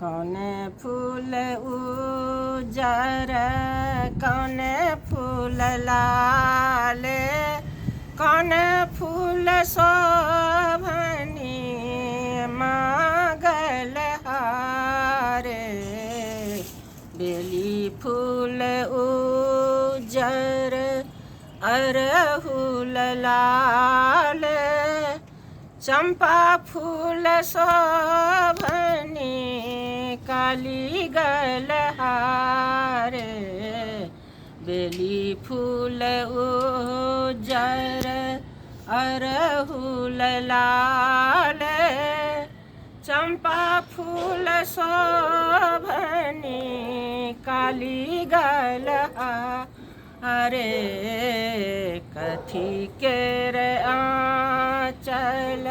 कौन फूल उजर कौन फूल लाल कौन फूल शोभनी मांगल हारे। बेली फूल उजर अरहुल लाल चंपा फूल शोभनी काली गलहारे। बेली फूल उजर अरहुल लाल चंपा फूल शोभनी काली गलहारे। कथी केर आंचल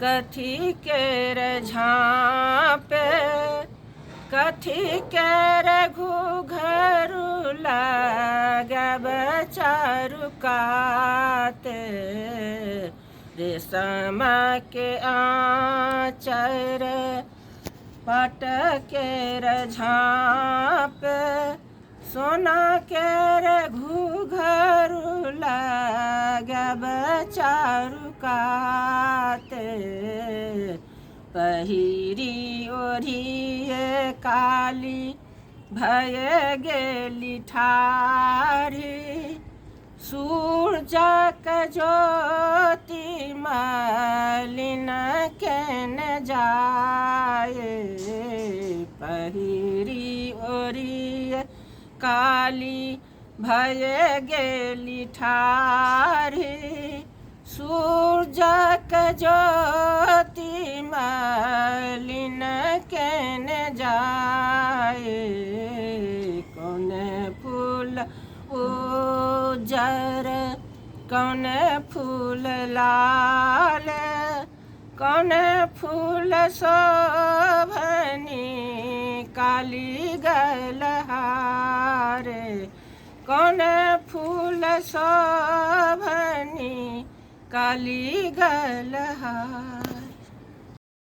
कथी केर झाँपे कथी केर घूघरू लगब चारू काते। रेशम के आँचर पट केर झाँपे सोना केर घूघरू लगब चारू काते। पहिरी ओढ़िए काली भय गेली ठाढ़ी सूरजक ज्योति मलिन केन जाए। पहिरी ओढ़िए काली भय गेली ठाढ़ी सूरजक ज्योति मलिन केन जाए। कौन फूल उजर कौन फूल लाल कौन फूल शोभनी काली गलहारे। कौन फूल शोभनी काली गलहारे।